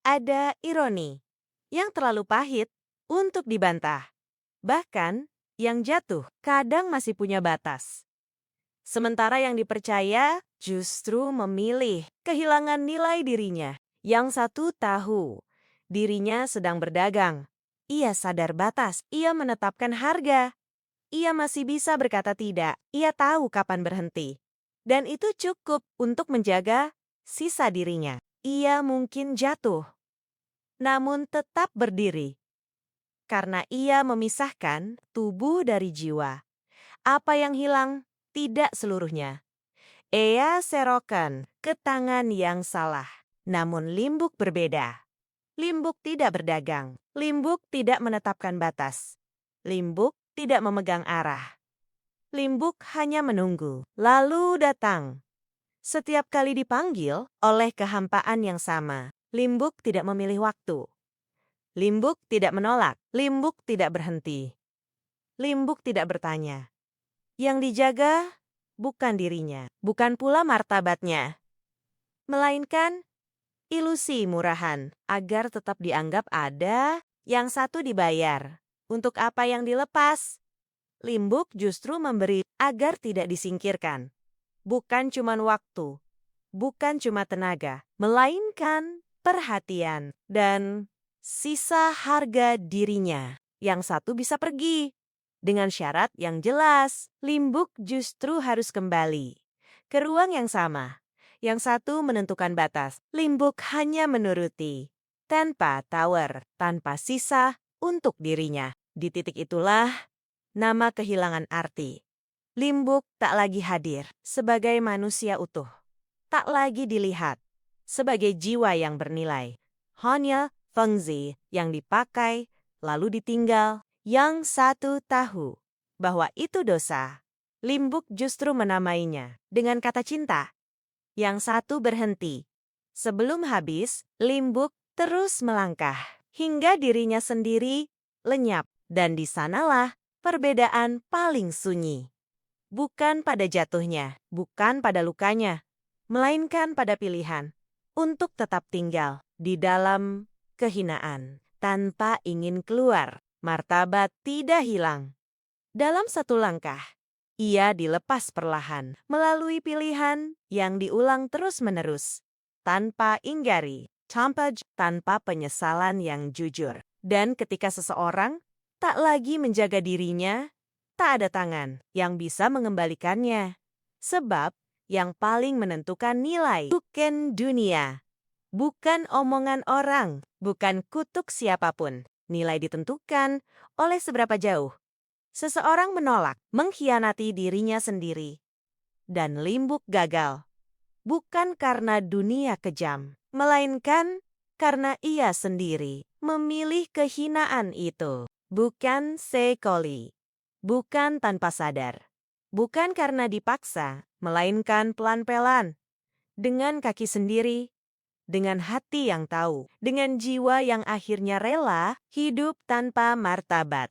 Ada ironi yang terlalu pahit untuk dibantah. Bahkan, yang jatuh kadang masih punya batas. Sementara yang dipercaya justru memilih kehilangan nilai dirinya. Yang satu tahu dirinya sedang berdagang. Ia sadar batas, ia menetapkan harga. Ia masih bisa berkata tidak, ia tahu kapan berhenti. Dan itu cukup untuk menjaga sisa dirinya. Ia mungkin jatuh, namun tetap berdiri. Karena ia memisahkan tubuh dari jiwa. Apa yang hilang, tidak seluruhnya. Ia serokan ke tangan yang salah. Namun Limbuk berbeda. Limbuk tidak berdagang. Limbuk tidak menetapkan batas. Limbuk tidak memegang arah. Limbuk hanya menunggu, lalu datang. Setiap kali dipanggil oleh kehampaan yang sama, Limbuk tidak memilih waktu. Limbuk tidak menolak, Limbuk tidak berhenti. Limbuk tidak bertanya. Yang dijaga bukan dirinya, bukan pula martabatnya, melainkan ilusi murahan agar tetap dianggap ada. Yang satu dibayar. Untuk apa yang dilepas? Limbuk justru memberi agar tidak disingkirkan. Bukan cuma waktu, bukan cuma tenaga, melainkan perhatian dan sisa harga dirinya. Yang satu bisa pergi. Dengan syarat yang jelas, Limbuk justru harus kembali ke ruang yang sama. Yang satu menentukan batas, Limbuk hanya menuruti. Tanpa tower, tanpa sisa untuk dirinya. Di titik itulah nama kehilangan arti. Limbuk tak lagi hadir sebagai manusia utuh. Tak lagi dilihat sebagai jiwa yang bernilai. Hanya fungsi yang dipakai lalu ditinggal. Yang satu tahu bahwa itu dosa. Limbuk justru menamainya dengan kata cinta. Yang satu berhenti. Sebelum habis, Limbuk terus melangkah hingga dirinya sendiri lenyap. Dan di sanalah perbedaan paling sunyi. Bukan pada jatuhnya, bukan pada lukanya, melainkan pada pilihan untuk tetap tinggal di dalam kehinaan tanpa ingin keluar. Martabat tidak hilang. Dalam satu langkah, ia dilepas perlahan melalui pilihan yang diulang terus-menerus, tanpa inggari, tanpa penyesalan yang jujur. Dan ketika seseorang tak lagi menjaga dirinya, tak ada tangan yang bisa mengembalikannya. Sebab yang paling menentukan nilai bukan dunia, bukan omongan orang, bukan kutuk siapapun. Nilai ditentukan oleh seberapa jauh seseorang menolak mengkhianati dirinya sendiri. Dan Limbuk gagal, bukan karena dunia kejam, melainkan karena ia sendiri memilih kehinaan itu. Bukan sekali, bukan tanpa sadar, bukan karena dipaksa, melainkan pelan-pelan, dengan kaki sendiri, dengan hati yang tahu, dengan jiwa yang akhirnya rela hidup tanpa martabat.